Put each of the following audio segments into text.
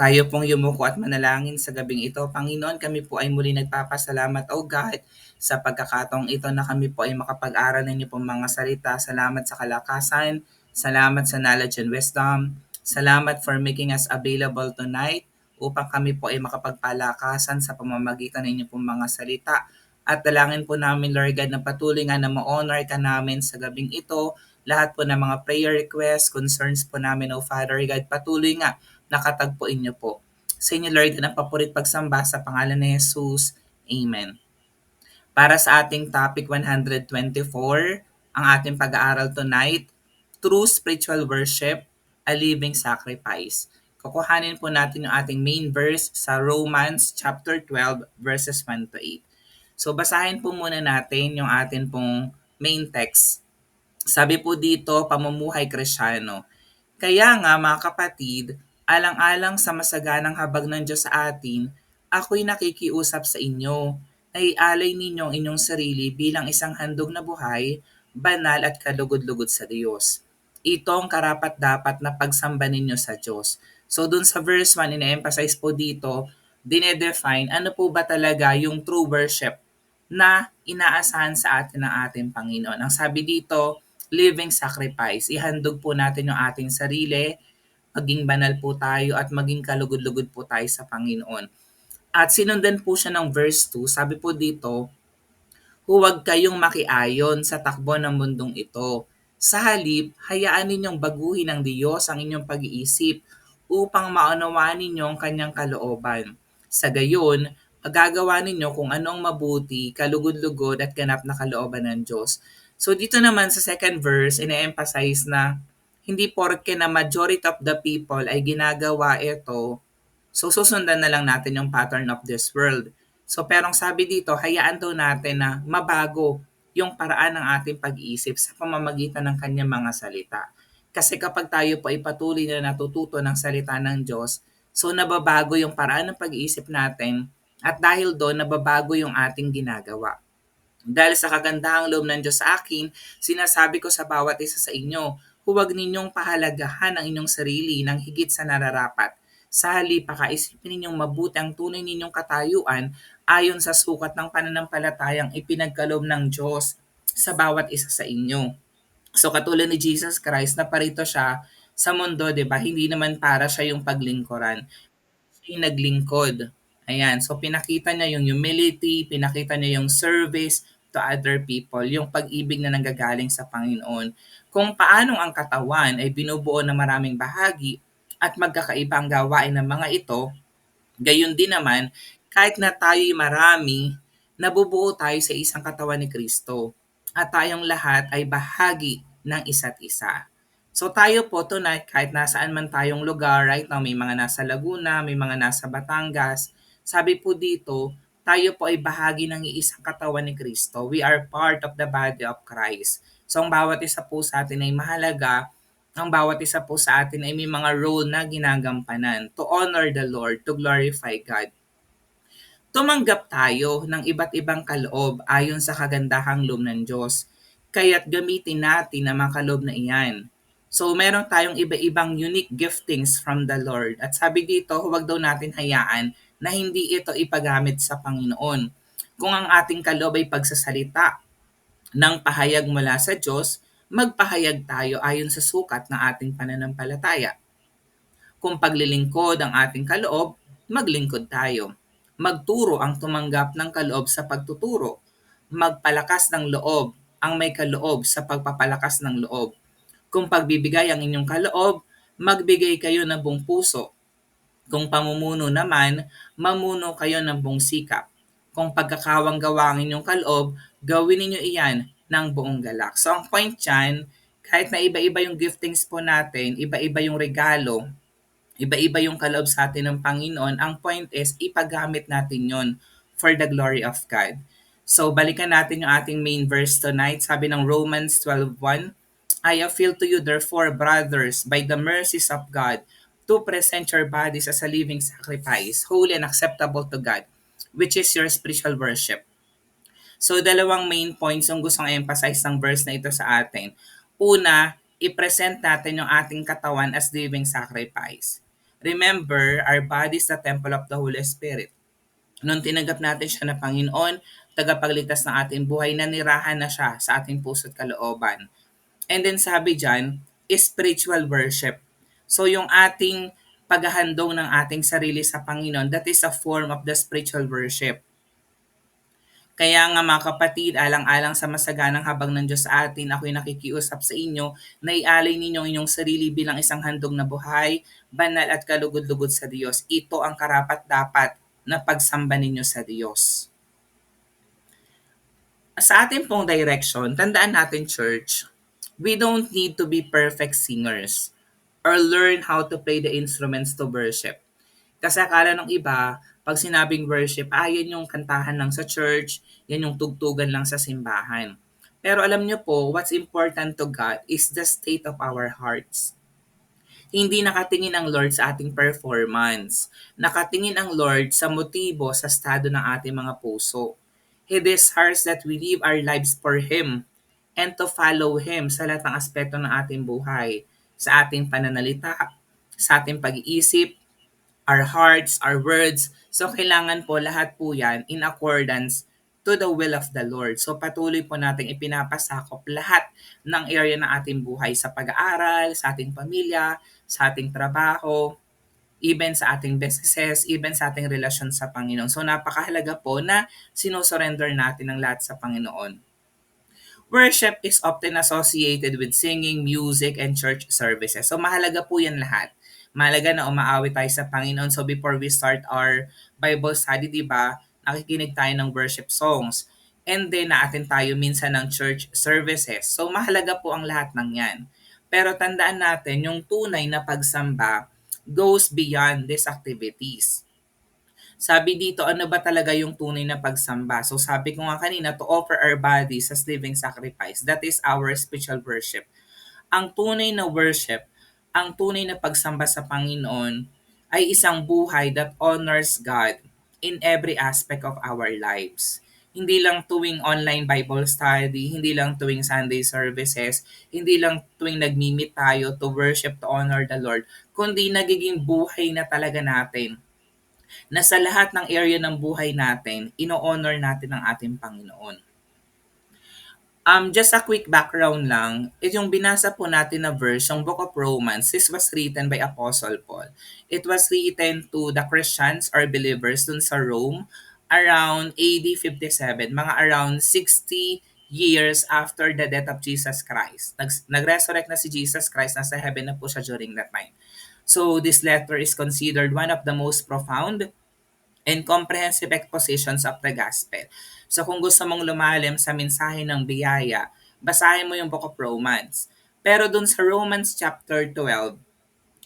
Tayo pong yumuko at manalangin sa gabing ito. Panginoon, kami po ay muli nagpapasalamat, O God, sa pagkakataong ito na kami po ay makapag-aral ng inyo pong mga salita. Salamat sa kalakasan, salamat sa knowledge and wisdom, salamat for making us available tonight upang kami po ay makapagpalakasan sa pamamagitan ng inyong pong mga salita. At dalangin po namin, Lord God, na patuloy nga na ma-honor ka namin sa gabing ito. Lahat po ng mga prayer requests, concerns po namin, O Father God, patuloy nga nakatagpuin niyo po. Sa inyo, Lord, ang papurit pagsamba sa pangalan ni Jesus. Amen. Para sa ating topic 124, ang ating pag-aaral tonight, True Spiritual Worship, a Living Sacrifice. Kukuhanin po natin yung ating main verse sa Romans chapter 12 verses 1 to 8. So basahin po muna natin yung atin pong main text. Sabi po dito, pamumuhay Kristyano. Kaya nga mga kapatid, alang-alang sa masaganang habag ng Diyos sa atin, ako'y nakikiusap sa inyo na ialay ninyo ang inyong sarili bilang isang handog na buhay, banal at kalugod-lugod sa Diyos. Ito ang karapat-dapat na pagsamba ninyo sa Diyos. So dun sa verse 1, ina-emphasize po dito, dinedefine ano po ba talaga yung true worship na inaasahan sa atin ng ating Panginoon. Ang sabi dito, living sacrifice. Ihandog po natin yung ating sarili, maging banal po tayo at maging kalugod-lugod po tayo sa Panginoon. At sinundan po siya ng verse 2, sabi po dito, huwag kayong makiayon sa takbo ng mundong ito. Sa halip, hayaan ninyong baguhin ng Diyos ang inyong pag-iisip upang maunawaan ninyo ang kanyang kalooban. Sa gayon, magagawa ninyo kung anong mabuti, kalugod-lugod at ganap na kalooban ng Diyos. So dito naman sa second verse, ina-emphasize na hindi porke na majority of the people ay ginagawa ito, so susundan na lang natin yung pattern of this world. So perong sabi dito, hayaan daw natin na mabago yung paraan ng ating pag-iisip sa pamamagitan ng kanyang mga salita. Kasi kapag tayo po ay patuloy na natututo ng salita ng Diyos, so nababago yung paraan ng pag-iisip natin at dahil doon nababago yung ating ginagawa. Dahil sa kagandahang loob ng Diyos sa akin, sinasabi ko sa bawat isa sa inyo, huwag ninyong pahalagahan ang inyong sarili ng higit sa nararapat. Sa halip, pakaisipin ninyong mabuti ang tunay ninyong katayuan ayon sa sukat ng pananampalatayang ipinagkaloob ng Diyos sa bawat isa sa inyo. So katulad ni Jesus Christ na parito siya sa mundo, 'di ba? Hindi naman para siya yung paglingkuran, siya yung naglingkod. Ayan, so pinakita niya yung humility, pinakita niya yung service to other people, yung pag-ibig na nanggagaling sa Panginoon. Kung paanong ang katawan ay binubuo ng maraming bahagi at magkakaibang gawain ng mga ito, gayon din naman, kahit na tayo'y marami, nabubuo tayo sa isang katawan ni Kristo at tayong lahat ay bahagi ng isa't isa. So tayo po tonight, kahit nasaan man tayong lugar, right now may mga nasa Laguna, may mga nasa Batangas, sabi po dito, tayo po ay bahagi ng iisang katawan ni Kristo. We are part of the body of Christ. So ang bawat isa po sa atin ay mahalaga, ang bawat isa po sa atin ay may mga role na ginagampanan to honor the Lord, to glorify God. Tumanggap tayo ng iba't ibang kaloob ayon sa kagandahang loob ng Diyos. Kaya't gamitin natin ang mga kaloob na iyan. So meron tayong iba-ibang unique giftings from the Lord. At sabi dito, huwag daw natin hayaan na hindi ito ipagamit sa Panginoon. Kung ang ating kaloob ay pagsasalita ng pahayag mula sa Diyos, magpahayag tayo ayon sa sukat ng ating pananampalataya. Kung paglilingkod ang ating kaloob, maglingkod tayo. Magturo ang tumanggap ng kaloob sa pagtuturo. Magpalakas ng loob ang may kaloob sa pagpapalakas ng loob. Kung pagbibigay ang inyong kaloob, magbigay kayo ng buong puso. Kung pamumuno naman, mamuno kayo ng buong sikap. Kung pagkakawang gawa ang inyong kaloob, gawin ninyo iyan ng buong galak. So ang point dyan, kahit na iba-iba yung giftings po natin, iba-iba yung regalo, iba-iba yung kaloob sa atin ng Panginoon. Ang point is, ipagamit natin yon for the glory of God. So, balikan natin yung ating main verse tonight. Sabi ng Romans 12:1, I appeal to you therefore, brothers, by the mercies of God, to present your bodies as a living sacrifice, holy and acceptable to God, which is your spiritual worship. So, dalawang main points yung gustong emphasize ng verse na ito sa atin. Una, i-present natin yung ating katawan as living sacrifice. Remember, our body is the temple of the Holy Spirit. Nung tinanggap natin siya na Panginoon, tagapagligtas ng ating buhay, nanirahan na siya sa ating puso't kalooban. And then sabi dyan, is spiritual worship. So yung ating paghahandog ng ating sarili sa Panginoon, that is a form of the spiritual worship. Kaya nga mga kapatid, alang-alang sa masaganang habang ng Diyos sa atin, ako'y nakikiusap sa inyo na ialay ninyo inyong sarili bilang isang handog na buhay, banal at kalugod-lugod sa Diyos. Ito ang karapat-dapat na pagsamba ninyo sa Diyos. Sa ating pong direction, tandaan natin church, we don't need to be perfect singers or learn how to play the instruments to worship. Kasi akala ng iba, pag sinabing worship, yan yung kantahan lang sa church, yan yung tugtugan lang sa simbahan. Pero alam nyo po, what's important to God is the state of our hearts. Hindi nakatingin ang Lord sa ating performance. Nakatingin ang Lord sa motibo, sa estado ng ating mga puso. He desires that we live our lives for Him and to follow Him sa lahat ng aspeto ng ating buhay. Sa ating pananalita, sa ating pag-iisip, our hearts, our words. So kailangan po lahat po yan in accordance to the will of the Lord. So patuloy po nating ipinapasakop lahat ng area ng ating buhay sa pag-aaral, sa ating pamilya, sa ating trabaho, even sa ating businesses, even sa ating relasyon sa Panginoon. So napakahalaga po na sinusurrender natin ang lahat sa Panginoon. Worship is often associated with singing, music, and church services. So mahalaga po yan lahat. Mahalaga na umaawit tayo sa Panginoon. So before we start our Bible study, di ba, nakikinig tayo ng worship songs. And then naatin tayo minsan ng church services. So mahalaga po ang lahat ng yan. Pero tandaan natin, yung tunay na pagsamba goes beyond these activities. Sabi dito, ano ba talaga yung tunay na pagsamba? So sabi ko nga kanina, to offer our bodies as living sacrifice. That is our spiritual worship. Ang tunay na worship, ang tunay na pagsamba sa Panginoon ay isang buhay that honors God in every aspect of our lives. Hindi lang tuwing online Bible study, hindi lang tuwing Sunday services, hindi lang tuwing nagmi-meet tayo to worship, to honor the Lord, kundi nagiging buhay na talaga natin na sa lahat ng area ng buhay natin, ino-honor natin ang ating Panginoon. Just a quick background lang, yung binasa po natin na verse, yung Book of Romans, this was written by Apostle Paul. It was written to the Christians or believers dun sa Rome around AD 57, mga around 60 years after the death of Jesus Christ. Nag-resurrect na si Jesus Christ, nasa heaven na po siya during that time. So this letter is considered one of the most profound and comprehensive expositions of the gospel. So kung gusto mong lumalim sa mensahe ng biyaya, basahin mo yung Book of Romans. Pero dun sa Romans chapter 12,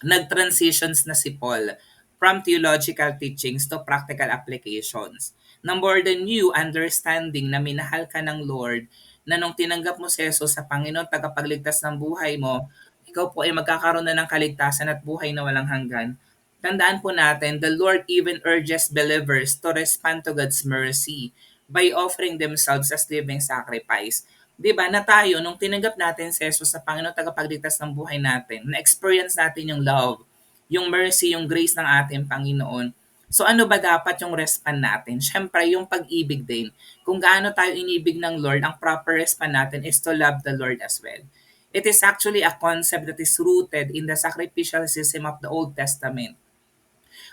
nag-transitions na si Paul from theological teachings to practical applications. Na more than you understanding na minahal ka ng Lord, na nung tinanggap mo si Jesus sa Panginoon, tagapagligtas ng buhay mo, ikaw po ay magkakaroon na ng kaligtasan at buhay na walang hanggan. Tandaan po natin, the Lord even urges believers to respond to God's mercy by offering themselves as living sacrifice. 'Di ba na tayo, nung tinanggap natin si Jesus sa Panginoon tagapagligtas ng buhay natin, na-experience natin yung love, yung mercy, yung grace ng ating Panginoon. So ano ba dapat yung respond natin? Siyempre, yung pag-ibig din. Kung gaano tayo inibig ng Lord, ang proper respond natin is to love the Lord as well. It is actually a concept that is rooted in the sacrificial system of the Old Testament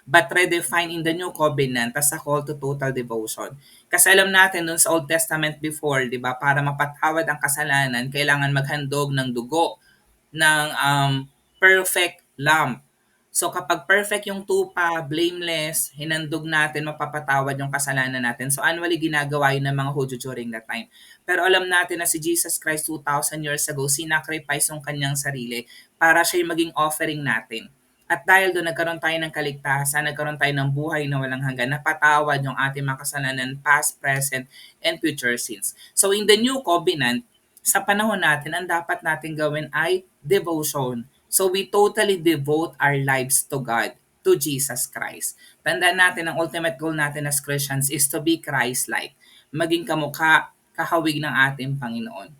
but redefined in the New Covenant as a call to total devotion. Kasi alam natin dun sa Old Testament before, di ba, para mapatawad ang kasalanan, kailangan maghandog ng dugo ng perfect lamb. So kapag perfect yung tupa, blameless, hinandog natin, mapapatawad yung kasalanan natin. So annually ginagawa yun ng mga Hudyo during that time. Pero alam natin na si Jesus Christ 2,000 years ago, sinacrifice yung kanyang sarili para siya yung maging offering natin. At dahil doon nagkaroon tayo ng kaligtasan, nagkaroon tayo ng buhay na walang hanggan, napatawad yung ating mga kasalanan, past, present, and future sins. So in the new covenant, sa panahon natin, ang dapat natin gawin ay devotion. So we totally devote our lives to God, to Jesus Christ. Tandaan natin, ang ultimate goal natin as Christians is to be Christ-like. Maging kamukha, kahawig ng ating Panginoon.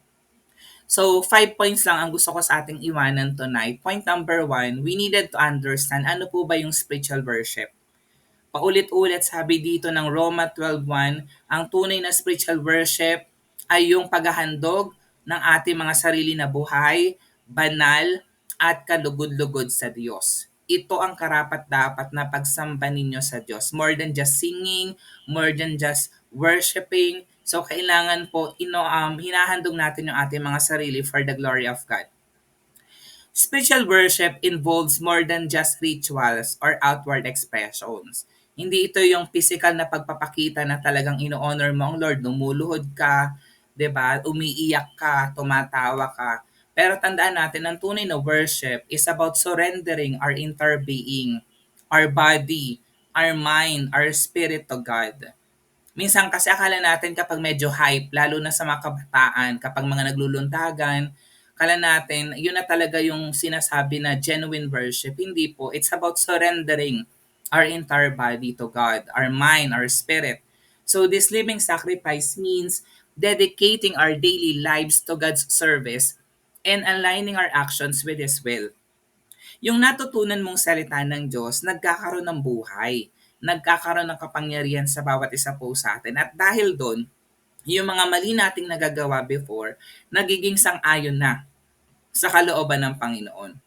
So, 5 points lang ang gusto ko sa ating iwanan tonight. Point number 1, we needed to understand ano po ba yung spiritual worship. Paulit-ulit sabi dito ng Roma 12:1, ang tunay na spiritual worship ay yung paghahandog ng ating mga sarili na buhay, banal, at kalugod-lugod sa Diyos. Ito ang karapat-dapat na pagsamba ninyo sa Diyos. More than just singing, more than just worshiping. So kailangan po hinahandog natin yung ating mga sarili for the glory of God. Spiritual worship involves more than just rituals or outward expressions. Hindi ito yung physical na pagpapakita na talagang ino-honor mo ang Lord, lumuluhod ka, 'di ba? Umiiyak ka, tumatawa ka. Pero tandaan natin, ang tunay na worship is about surrendering our entire being, our body, our mind, our spirit to God. Minsan kasi akala natin kapag medyo hype, lalo na sa mga kabataan, kapag mga naglulundagan, akala natin yun na talaga yung sinasabi na genuine worship. Hindi po. It's about surrendering our entire body to God, our mind, our spirit. So this living sacrifice means dedicating our daily lives to God's service and aligning our actions with His will. Yung natutunan mong salita ng Diyos, nagkakaroon ng buhay. Nagkakaroon ng kapangyarihan sa bawat isa po sa atin. At dahil doon, yung mga mali nating nagagawa before, nagiging sang-ayon na sa kalooban ng Panginoon.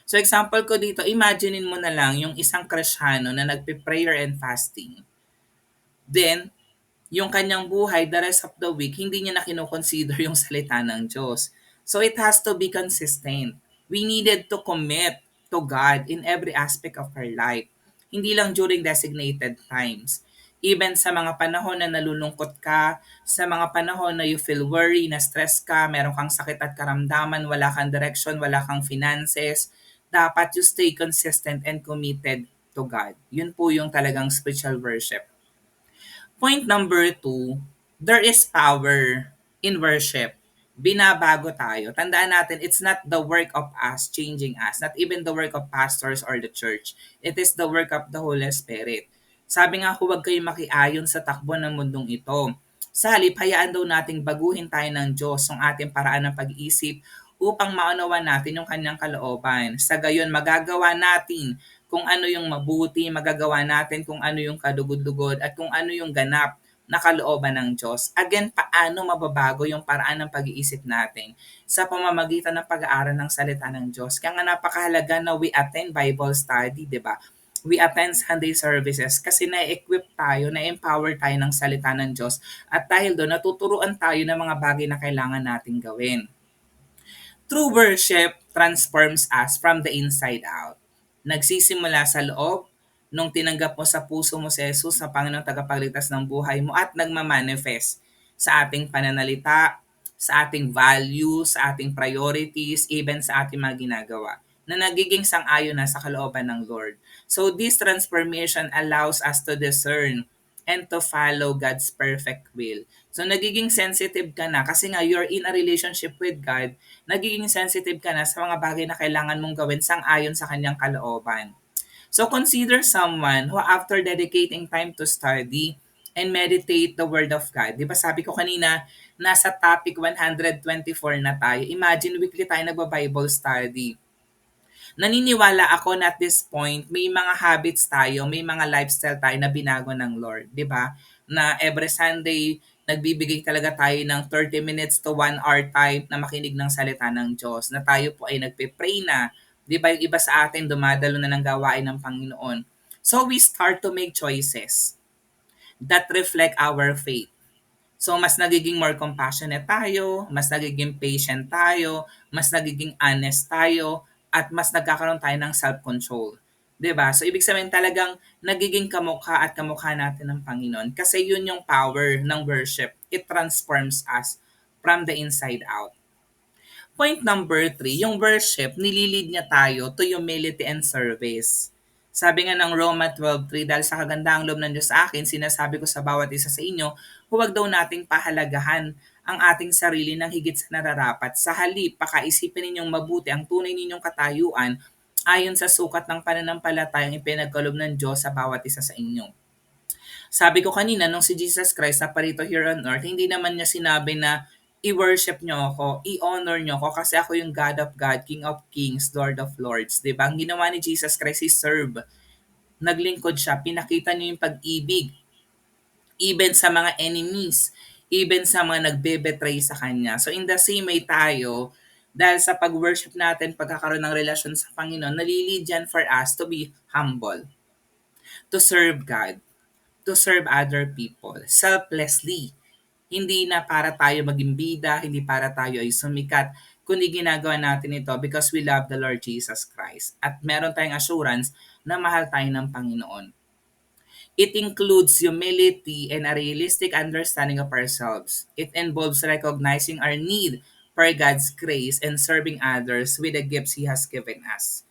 So example ko dito, imaginein mo na lang yung isang Kristiyano na nagpe-prayer and fasting. Then, yung kanyang buhay, the rest of the week, hindi niya na kinoconsider yung salita ng Diyos. So it has to be consistent. We needed to commit to God in every aspect of our life. Hindi lang during designated times. Even sa mga panahon na nalulungkot ka, sa mga panahon na you feel worry, na stress ka, meron kang sakit at karamdaman, wala kang direction, wala kang finances, dapat you stay consistent and committed to God. Yun po yung talagang spiritual worship. Point number 2, there is power in worship. Binabago tayo. Tandaan natin, it's not the work of us changing us, not even the work of pastors or the church. It is the work of the Holy Spirit. Sabi nga, huwag kayong makiayon sa takbo ng mundong ito. Sa halip, hayaan daw nating baguhin tayo ng Diyos ang ating paraan ng pag-iisip upang maunawan natin yung kanyang kalooban. Sa gayon, magagawa natin kung ano yung mabuti, magagawa natin kung ano yung kadugod-dugod at kung ano yung ganap na kalooban ng Diyos. Again, paano mababago yung paraan ng pag-iisip natin sa pamamagitan ng pag-aaral ng salita ng Diyos. Kaya nga napakahalaga na we attend Bible study, di ba? We attend Sunday services kasi na-equip tayo, na-empower tayo ng salita ng Diyos at dahil doon natuturuan tayo ng mga bagay na kailangan nating gawin. True worship transforms us from the inside out. Nagsisimula sa loob, nung tinanggap mo sa puso mo si Jesus na Panginoong tagapagligtas ng buhay mo at nagmamanifest sa ating pananalita, sa ating values, sa ating priorities, even sa ating mga ginagawa na nagiging sang-ayon na sa kalooban ng Lord. So this transformation allows us to discern and to follow God's perfect will. So nagiging sensitive ka na kasi nga you're in a relationship with God, nagiging sensitive ka na sa mga bagay na kailangan mong gawin sang-ayon sa kanyang kalooban. So consider someone who after dedicating time to study and meditate the Word of God. Di ba sabi ko kanina, nasa topic 124 na tayo. Imagine weekly tayo nagba-Bible study. Naniniwala ako na at this point, may mga habits tayo, may mga lifestyle tayo na binago ng Lord, 'di ba? Na every Sunday, nagbibigay talaga tayo ng 30 minutes to 1 hour time na makinig ng salita ng Diyos, na tayo po ay nagpe-pray na, 'di ba? Yung iba sa atin dumadalo na ng gawain ng Panginoon. So we start to make choices that reflect our faith. So, mas nagiging more compassionate tayo, mas nagiging patient tayo, mas nagiging honest tayo, at mas nagkakaroon tayo ng self-control. 'Di ba? So, ibig sabihin talagang nagiging kamukha at kamukha natin ng Panginoon kasi yun yung power ng worship. It transforms us from the inside out. Point number 3, yung worship, nililid niya tayo to humility and service. Sabi nga ng Roma 12:3, dahil sa kagandahang loob ng Diyos sa akin, sinasabi ko sa bawat isa sa inyo, huwag daw nating pahalagahan ang ating sarili ng higit sa nararapat. Sa halip, pakaisipin ninyong mabuti ang tunay ninyong katayuan ayon sa sukat ng pananampalatayang ipinagkaloob ng Diyos sa bawat isa sa inyo. Sabi ko kanina, nung si Jesus Christ na parito here on earth, hindi naman niya sinabi na i-worship nyo ako, i-honor nyo ako kasi ako yung God of God, King of Kings, Lord of Lords. Diba? Ang ginawa ni Jesus Christ, He serve. Naglingkod siya, pinakita niyo yung pag-ibig even sa mga enemies, even sa mga nagbe-betray sa Kanya. So in the same way tayo, dahil sa pag-worship natin, pagkakaroon ng relasyon sa Panginoon, nalilid yan for us to be humble, to serve God, to serve other people, selflessly. Hindi na para tayo maging bida, hindi para tayo ay sumikat, kundi ginagawa natin ito because we love the Lord Jesus Christ. At meron tayong assurance na mahal tayo ng Panginoon. It includes humility and a realistic understanding of ourselves. It involves recognizing our need for God's grace and serving others with the gifts He has given us.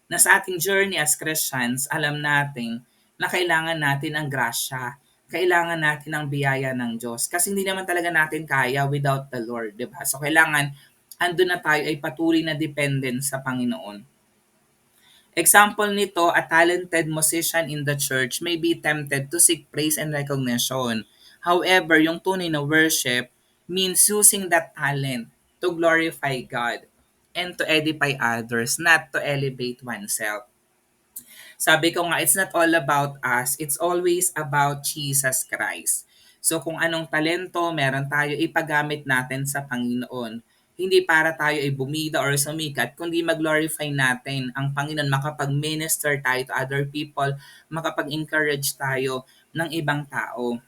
Na sa ating journey as Christians, alam natin na kailangan natin ang grasya. Kailangan natin ang biyaya ng Diyos. Kasi hindi naman talaga natin kaya without the Lord, di ba? So kailangan andun na tayo ay patuloy na dependent sa Panginoon. Example nito, a talented musician in the church may be tempted to seek praise and recognition. However, yung tunay na worship means using that talent to glorify God and to edify others, not to elevate oneself. Sabi ko nga, it's not all about us. It's always about Jesus Christ. So kung anong talento meron tayo, ipagamit natin sa Panginoon. Hindi para tayo ay bumida or sumikat, kundi mag-glorify natin ang Panginoon, makapag-minister tayo to other people, makapag-encourage tayo ng ibang tao.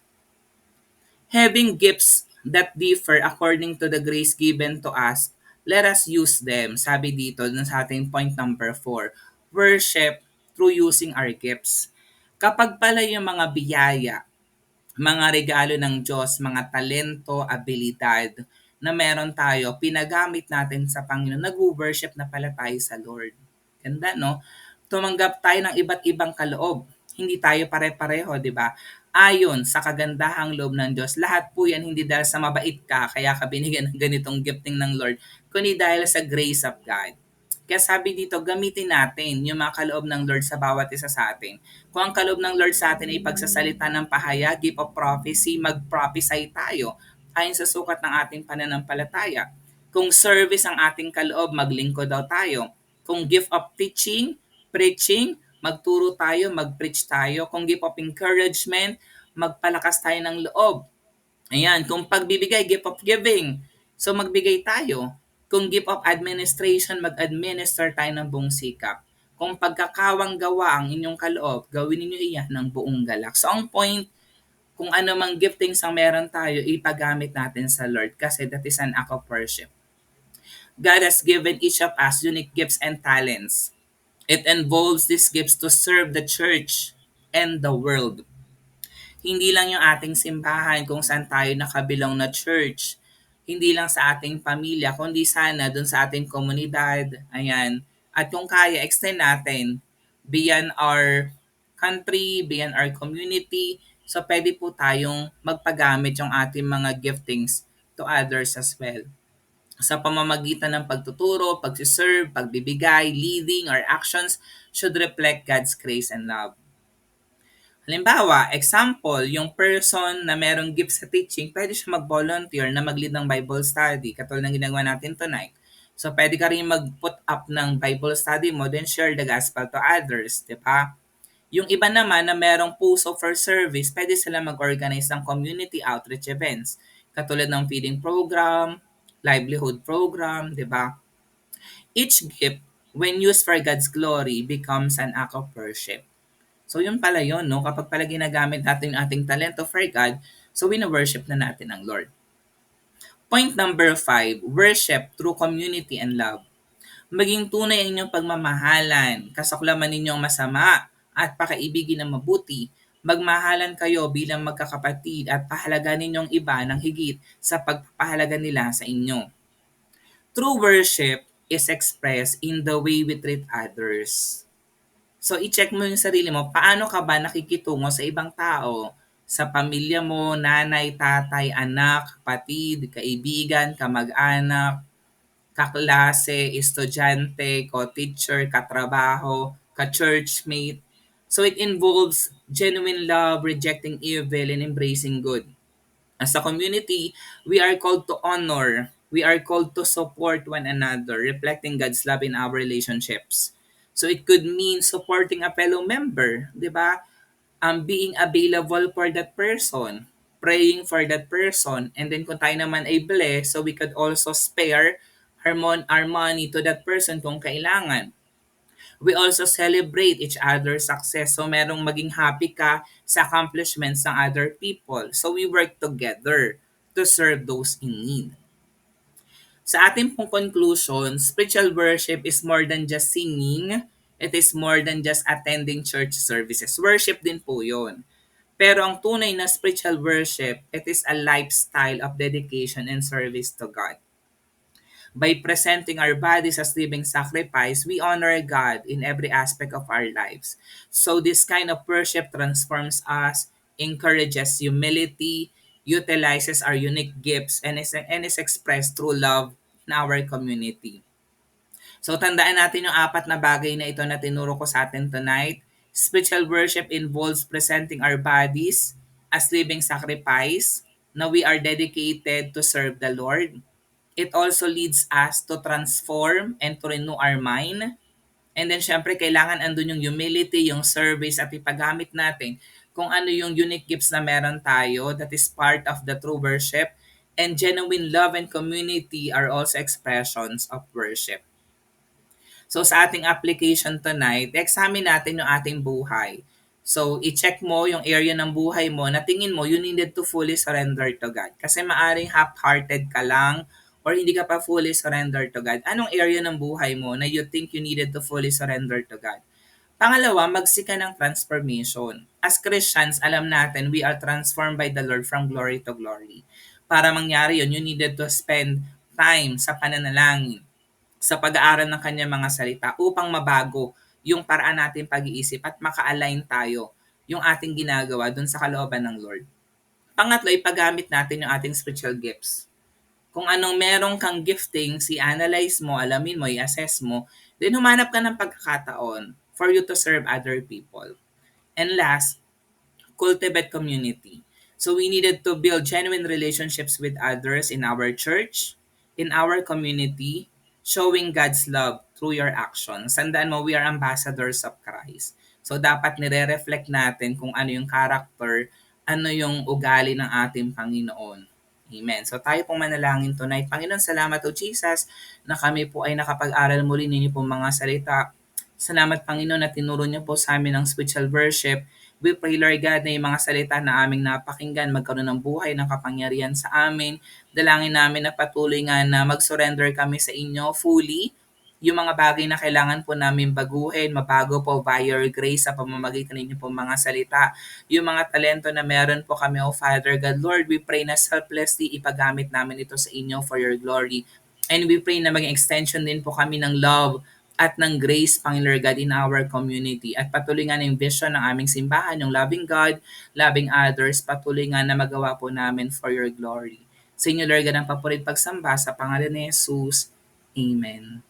Having gifts that differ according to the grace given to us, let us use them. Sabi dito dun sa ating point number 4, worship through using our gifts. Kapag pala yung mga biyaya, mga regalo ng Diyos, mga talento, abilidad na meron tayo, pinagamit natin sa Panginoon, nag-worship na pala tayo sa Lord. Ganda, no? Tumanggap tayo ng iba't ibang kaloob. Hindi tayo pare-pareho, di ba? Ayon sa kagandahang loob ng Diyos, lahat po yan hindi dahil sa mabait ka, kaya ka binigyan ng ganitong gifting ng Lord, kundi dahil sa grace of God. Kaya sabi dito, gamitin natin yung mga kaloob ng Lord sa bawat isa sa atin. Kung ang kaloob ng Lord sa atin ay pagsasalita ng pahayag, gift of prophecy, mag-prophesy tayo ayon sa sukat ng ating pananampalataya. Kung service ang ating kaloob, maglingkod daw tayo. Kung gift of teaching, preaching, magturo tayo, mag-preach tayo. Kung gift of encouragement, magpalakas tayo ng loob. Ayan, kung pagbibigay, gift of giving. So magbigay tayo. Kung gift of administration, mag-administer tayo ng buong sikap. Kung pagkakawang gawa ang inyong kaloob, gawin ninyo iyan ng buong galak. So ang point, kung ano mang giftings ang meron tayo, ipagamit natin sa Lord kasi that is an act of worship. God has given each of us unique gifts and talents. It involves these gifts to serve the church and the world. Hindi lang yung ating simbahan kung saan tayo nakabilong na church. Hindi lang sa ating pamilya, kundi sana dun sa ating komunidad. Ayan. At kung kaya, extend natin beyond our country, beyond our community. So, pwede po tayong magpagamit yung ating mga giftings to others as well. Sa pamamagitan ng pagtuturo, pagsiserve, pagbibigay, leading, or actions should reflect God's grace and love. Halimbawa, example, yung person na merong gift sa teaching, pwede siya mag-volunteer na mag-lead ng Bible study, katulad ng ginagawa natin tonight. So, pwede ka rin mag-put up ng Bible study mo, then share the gospel to others, di ba? Yung iba naman na merong puso for service, pwede sila mag-organize ng community outreach events, katulad ng feeding program, livelihood program, di ba? Each gift, when used for God's glory, becomes an act of worship. So yun pala yun, no? Kapag pala ginagamit natin yung ating talento for God, so wina-worship na natin ang Lord. Point number 5, worship through community and love. Maging tunay ang inyong pagmamahalan, kasaklaman ninyong masama, at pakaibigin ng mabuti. Magmahalan kayo bilang magkakapatid at pahalagahan ninyong iba ng higit sa pagpapahalaga nila sa inyo. True worship is expressed in the way we treat others. So, i-check mo yung sarili mo, paano ka ba nakikitungo sa ibang tao? Sa pamilya mo, nanay, tatay, anak, kapatid, kaibigan, kamag-anak, kaklase, estudyante, co-teacher, katrabaho, ka-churchmate. So, it involves genuine love, rejecting evil, and embracing good. As a community, we are called to honor, we are called to support one another, reflecting God's love in our relationships. So it could mean supporting a fellow member, di ba? Being available for that person, praying for that person, and then kung tayo naman ay blessed, so we could also spare our money to that person kung kailangan. We also celebrate each other's success. So merong maging happy ka sa accomplishments ng other people. So we work together to serve those in need. Sa ating pong conclusion, spiritual worship is more than just singing. It is more than just attending church services. Worship din po yun. Pero ang tunay na spiritual worship, it is a lifestyle of dedication and service to God. By presenting our bodies as living sacrifice, we honor God in every aspect of our lives. So this kind of worship transforms us, encourages humility, utilizes our unique gifts, and is expressed through love in our community. So tandaan natin yung apat na bagay na ito na tinuro ko sa atin tonight. Spiritual worship involves presenting our bodies as living sacrifice. Now we are dedicated to serve the Lord. It also leads us to transform and to renew our mind. And then syempre kailangan andun yung humility, yung service at ipagamit natin kung ano yung unique gifts na meron tayo that is part of the true worship. And genuine love and community are also expressions of worship. So sa ating application tonight, examine natin yung ating buhay. So i-check mo yung area ng buhay mo na tingin mo you needed to fully surrender to God. Kasi maaring half-hearted ka lang or hindi ka pa fully surrender to God. Anong area ng buhay mo na you think you needed to fully surrender to God? Pangalawa, magsika ng transformation. As Christians, alam natin we are transformed by the Lord from glory to glory. Para mangyari yun, you needed to spend time sa pananalangin, sa pag-aaral ng kanyang mga salita upang mabago yung paraan natin pag-iisip at maka-align tayo yung ating ginagawa dun sa kalooban ng Lord. Pangatlo, ipagamit natin yung ating spiritual gifts. Kung anong meron kang gifting, i-analyze mo, alamin mo, i-assess mo, then humanap ka ng pagkakataon for you to serve other people. And last, cultivate community. So we needed to build genuine relationships with others in our church, in our community, showing God's love through your actions. Sandaan mo, we are ambassadors of Christ. So dapat nire-reflect natin kung ano yung character, ano yung ugali ng ating Panginoon. Amen. So tayo pong manalangin tonight. Panginoon, salamat o Jesus na kami po ay nakapag-aral muli ninyo pong mga salita. Salamat Panginoon na tinuro niyo po sa amin ang spiritual worship. We pray Lord God na yung mga salita na aming napakinggan magkaroon ng buhay ng kapangyarihan sa amin. Dalangin namin na patuloy nga na mag-surrender kami sa inyo fully. Yung mga bagay na kailangan po namin baguhin, mabago po by your grace sa pamamagitan ninyo po mga salita. Yung mga talento na meron po kami, O Father God, Lord, we pray na selflessly ipagamit namin ito sa inyo for your glory. And we pray na maging extension din po kami ng love at ng grace, Panginoon God, in our community. At patuloy nga na yung vision ng aming simbahan, yung loving God, loving others, patuloy nga na magawa po namin for your glory. Sa inyo, Lord God, ang papurit pagsamba sa pangalan ni Jesus. Amen.